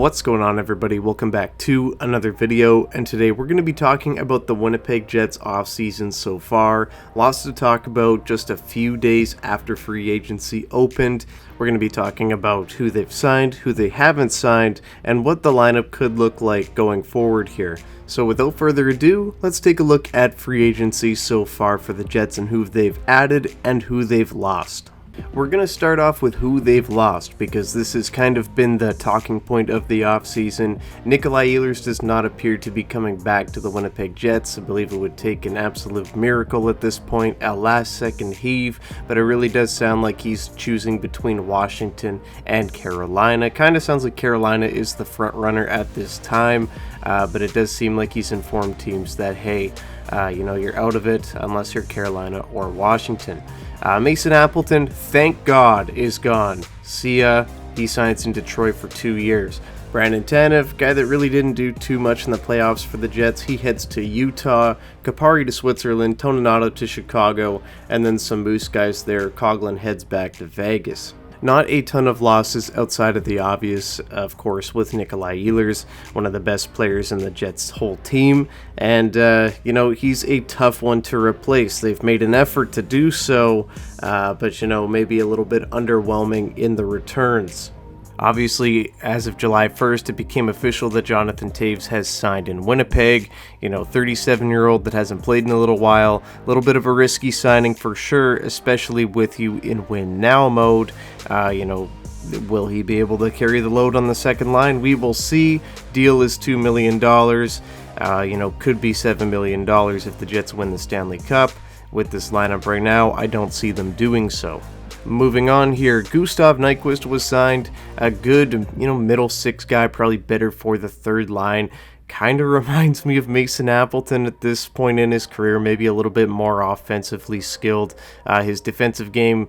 What's going on, everybody? Welcome back to another video, and today we're going to be talking about the Winnipeg Jets offseason so far. Lots to talk about just a few days after free agency opened. We're going to be talking about who they've signed, who they haven't signed, and what the lineup could look like going forward here. So without further ado, let's take a look at free agency so far for the Jets and who they've added and who they've lost. We're going to start off with who they've lost, because this has kind of been the talking point of the offseason. Nikolai Ehlers does not appear to be coming back to the Winnipeg Jets. I believe it would take an absolute miracle at this point, a last-second heave, but it really does sound like he's choosing between Washington and Carolina. Kind of sounds like Carolina is the front runner at this time, but it does seem like he's informed teams that, hey, you're out of it unless you're Carolina or Washington. Mason Appleton, thank God, is gone. See ya. He signs in Detroit for 2 years. Brandon Tanev, guy that really didn't do too much in the playoffs for the Jets, he heads to Utah. Kapari to Switzerland, Toninato to Chicago, and then some Moose guys there. Coughlin heads back to Vegas. Not a ton of losses outside of the obvious, of course, with Nikolai Ehlers, one of the best players in the Jets' whole team, and, he's a tough one to replace. They've made an effort to do so, but, maybe a little bit underwhelming in the returns. Obviously, as of July 1st, it became official that Jonathan Toews has signed in Winnipeg. 37-year-old that hasn't played in a little while. A little bit of a risky signing for sure, especially with you in win now mode. Will he be able to carry the load on the second line? We will see. Deal is $2 million. Could be $7 million if the Jets win the Stanley Cup. With this lineup right now, I don't see them doing so. Moving on here, Gustav Nyquist was signed. A good, middle six guy, probably better for the third line. Kind of reminds me of Mason Appleton at this point in his career, maybe a little bit more offensively skilled. His defensive game,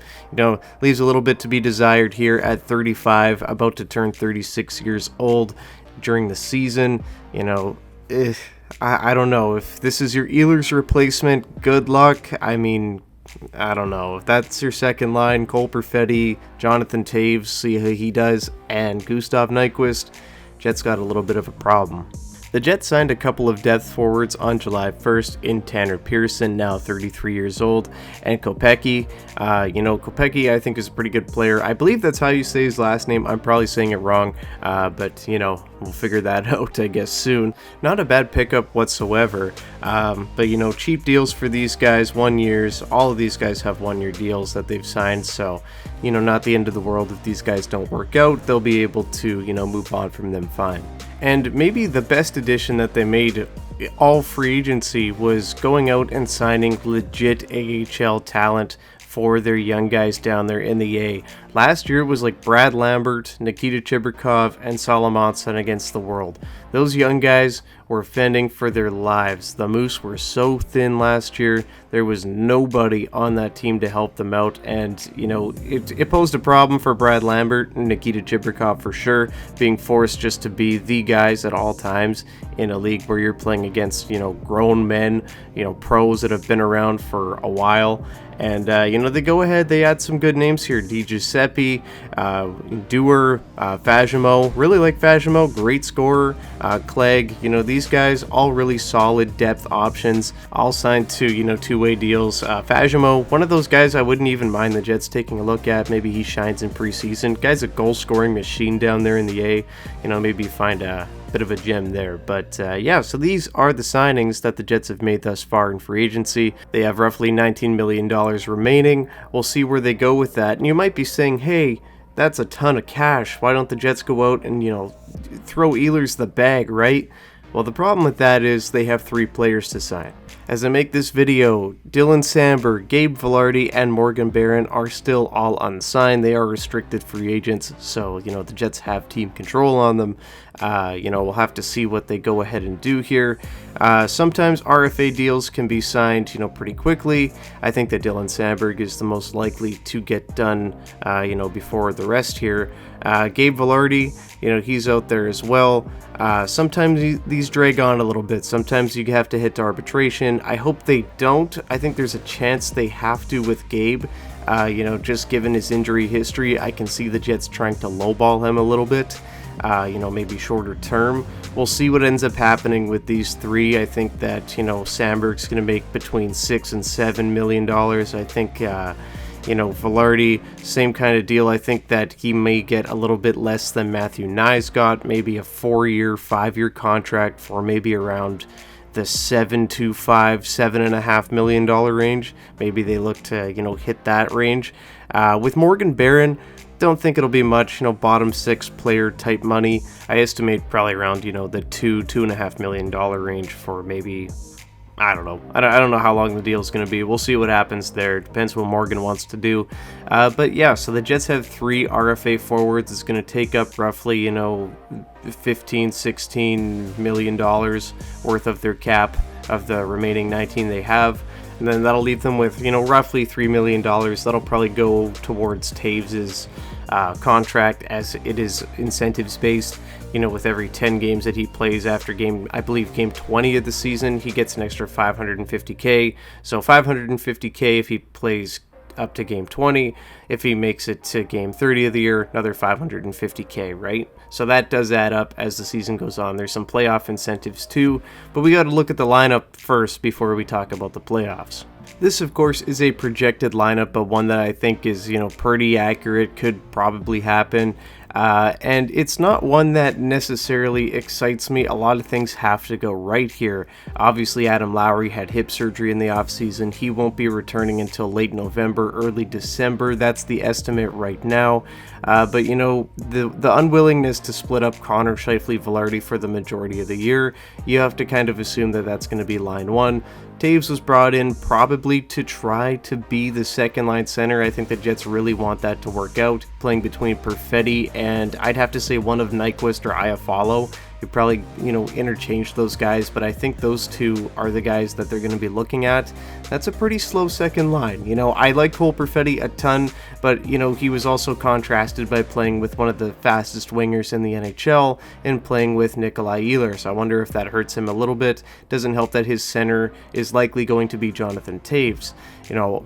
leaves a little bit to be desired here at 35, about to turn 36 years old during the season. I don't know. If this is your Ehlers replacement, good luck. I don't know. If that's your second line, Cole Perfetti, Jonathan Toews, see how he does, and Gustav Nyquist, Jets got a little bit of a problem. The Jets signed a couple of depth forwards on July 1st in Tanner Pearson, now 33 years old, and Kopecky. Kopecky I think is a pretty good player. I believe that's how you say his last name. I'm probably saying it wrong, but we'll figure that out, I guess, soon. Not a bad pickup whatsoever, but cheap deals for these guys, 1 years. All of these guys have 1 year deals that they've signed, so not the end of the world if these guys don't work out. They'll be able to move on from them fine. And maybe the best addition that they made all free agency was going out and signing legit AHL talent for their young guys down there in the A. Last year it was like Brad Lambert, Nikita Chibrikov, and Salamonson against the world. Those young guys were fending for their lives. The Moose were so thin last year. There was nobody on that team to help them out, and it posed a problem for Brad Lambert and Nikita Chibrikov for sure, being forced just to be the guys at all times in a league where you're playing against grown men, pros that have been around for a while. And, they go ahead, they add some good names here. Di Giuseppe, Dewar, Fagemo. Really like Fagemo, great scorer. Clegg, these guys, all really solid depth options. All signed to, two-way deals. Fagemo, one of those guys I wouldn't even mind the Jets taking a look at. Maybe he shines in preseason. Guy's a goal-scoring machine down there in the A. Maybe find a bit of a gem there. But so these are the signings that the Jets have made thus far in free agency. They have roughly $19 million remaining. We'll see where they go with that. And you might be saying, hey, that's a ton of cash. Why don't the Jets go out and, throw Ehlers the bag, right? Well, the problem with that is they have 3 players to sign. As I make this video, Dylan Samberg, Gabe Vilardi, and Morgan Barron are still all unsigned. They are restricted free agents, so, the Jets have team control on them. We'll have to see what they go ahead and do here. Sometimes RFA deals can be signed, pretty quickly. I think that Dylan Samberg is the most likely to get done, before the rest here. Gabe Vilardi, he's out there as well. Sometimes these drag on a little bit. Sometimes you have to hit to arbitration. I hope they don't. I think there's a chance they have to with Gabe. Just given his injury history, I can see the Jets trying to lowball him a little bit. maybe shorter term. We'll see what ends up happening with these three. I think that, Sandberg's going to make between $6 and $7 million. I think, Vilardi, same kind of deal. I think that he may get a little bit less than Matthew Knies got, maybe a 5-year contract for maybe around the $7.5 million range. Maybe they look to, hit that range. With Morgan Barron, don't think it'll be much, bottom 6 player type money. I estimate probably around, the $2.5 million range for maybe, I don't know. I don't know how long the deal is going to be. We'll see what happens there. It depends what Morgan wants to do. But yeah, so the Jets have 3 RFA forwards. It's going to take up roughly, $15-16 million worth of their cap of the remaining 19 they have. And then that'll leave them with, roughly $3 million. That'll probably go towards Taves's contract, as it is incentives based. With every 10 games that he plays after game 20 of the season, he gets an extra $550K. So $550K if he plays up to game 20. If he makes it to game 30 of the year, another $550K, right? So that does add up as the season goes on. There's some playoff incentives too, but we got to look at the lineup first before we talk about the playoffs. This, of course, is a projected lineup, but one that I think is, pretty accurate, could probably happen. And it's not one that necessarily excites me. A lot of things have to go right here. Obviously, Adam Lowry had hip surgery in the offseason. He won't be returning until late November, early December. That's the estimate right now. But, the unwillingness to split up Connor, Scheifele, Vilardi for the majority of the year, you have to kind of assume that that's going to be line 1. Taves was brought in probably to try to be the second line center. I think the Jets really want that to work out, playing between Perfetti and I'd have to say one of Nyquist or Iafallo. You probably, interchange those guys, but I think those two are the guys that they're going to be looking at. That's a pretty slow second line. I like Cole Perfetti a ton, but, he was also contrasted by playing with one of the fastest wingers in the NHL and playing with Nikolai Ehlers. So I wonder if that hurts him a little bit. Doesn't help that his center is likely going to be Jonathan Taves.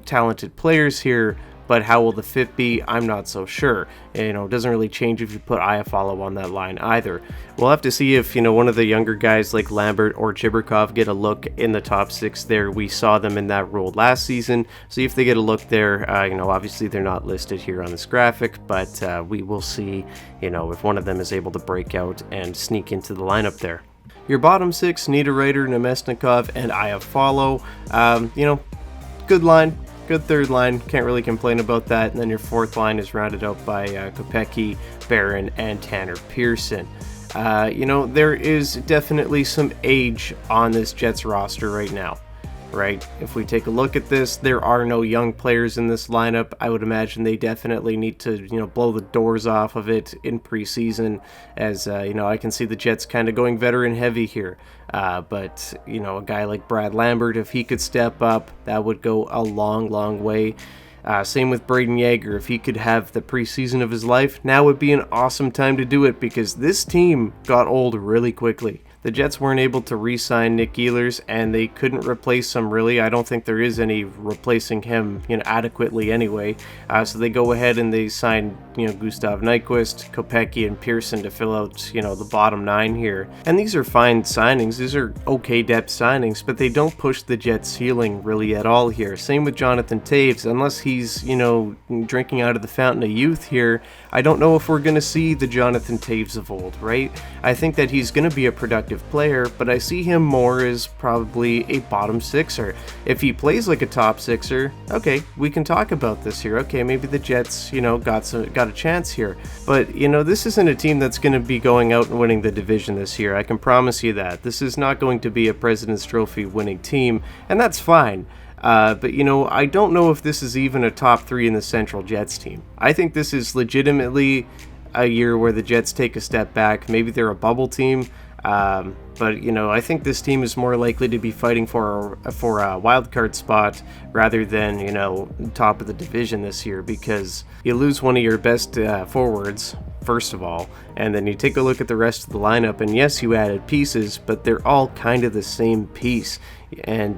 Talented players here, but how will the fit be? I'm not so sure. It doesn't really change if you put Iafallo on that line either. We'll have to see if, one of the younger guys like Lambert or Chibrikov get a look in the top 6 there. We saw them in that role last season. See if they get a look there. Obviously they're not listed here on this graphic, but we will see, if one of them is able to break out and sneak into the lineup there. Your bottom 6, Niederreiter, Namestnikov, and Iafallo. Good line. Good third line, can't really complain about that. And then your fourth line is rounded out by Kopecky, Barron, and Tanner Pearson. There is definitely some age on this Jets roster right now, right? If we take a look at this, there are no young players in this lineup. I would imagine they definitely need to, blow the doors off of it in preseason, as, I can see the Jets kind of going veteran heavy here. But, a guy like Brad Lambert, if he could step up, that would go a long, long way. Same with Braden Yeager. If he could have the preseason of his life, now would be an awesome time to do it, because this team got old really quickly. The Jets weren't able to re-sign Nick Ehlers, and they couldn't replace him really. I don't think there is any replacing him, adequately anyway. So they go ahead and they sign, Gustav Nyquist, Kopecky, and Pearson to fill out, the bottom 9 here. And these are fine signings. These are okay depth signings, but they don't push the Jets' ceiling really at all here. Same with Jonathan Taves. Unless he's, drinking out of the fountain of youth here, I don't know if we're going to see the Jonathan Taves of old, right? I think that he's going to be a productive player, but I see him more as probably a bottom 6er. If he plays like a top 6er, okay, we can talk about this here. Okay, maybe the Jets, got a chance here. But, this isn't a team that's going to be going out and winning the division this year. I can promise you that. This is not going to be a President's Trophy winning team, and that's fine. But, I don't know if this is even a top 3 in the Central Jets team. I think this is legitimately a year where the Jets take a step back. Maybe they're a bubble team. But I think this team is more likely to be fighting for a wild card spot rather than top of the division this year, because you lose one of your best forwards first of all, and then you take a look at the rest of the lineup, and yes, you added pieces, but they're all kind of the same piece. And,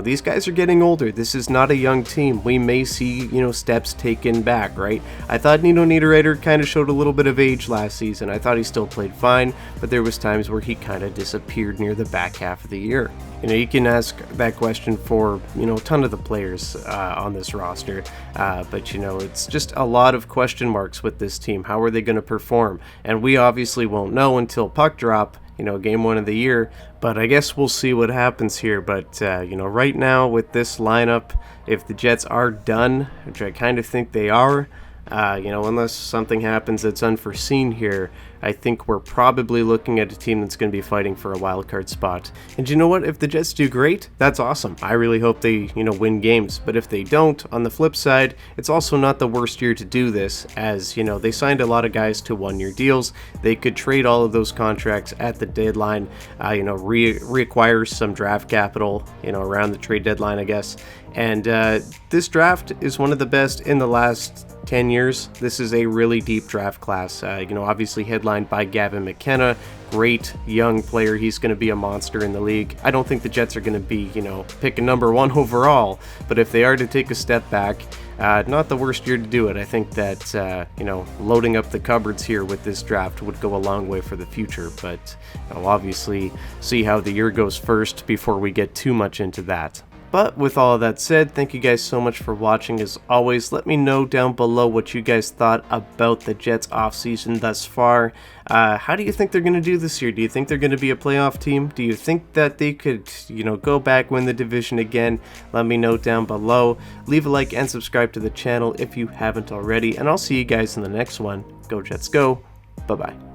these guys are getting older. This is not a young team. We may see, steps taken back, right? I thought Nino Niederreiter kind of showed a little bit of age last season. I thought he still played fine, but there was times where he kind of disappeared near the back half of the year. You can ask that question for, a ton of the players on this roster, but, it's just a lot of question marks with this team. How are they going to perform? And we obviously won't know until puck drop, game 1 of the year, but I guess we'll see what happens here. But, right now with this lineup, if the Jets are done, which I kind of think they are, unless something happens that's unforeseen here, I think we're probably looking at a team that's going to be fighting for a wild card spot. And you know what? If the Jets do great, that's awesome. I really hope they, win games. But if they don't, on the flip side, it's also not the worst year to do this, as, they signed a lot of guys to 1-year deals. They could trade all of those contracts at the deadline, reacquire some draft capital, around the trade deadline, I guess. And this draft is one of the best in the last 10 years. This is a really deep draft class, obviously headlined by Gavin McKenna, great young player. He's going to be a monster in the league. I don't think the Jets are going to be, picking number 1 overall, but if they are to take a step back, not the worst year to do it. I think that, loading up the cupboards here with this draft would go a long way for the future, but I'll obviously see how the year goes first before we get too much into that. But with all of that said, thank you guys so much for watching. As always, let me know down below what you guys thought about the Jets offseason thus far. How do you think they're going to do this year? Do you think they're going to be a playoff team? Do you think that they could, go back, win the division again? Let me know down below. Leave a like and subscribe to the channel if you haven't already. And I'll see you guys in the next one. Go Jets go. Bye-bye.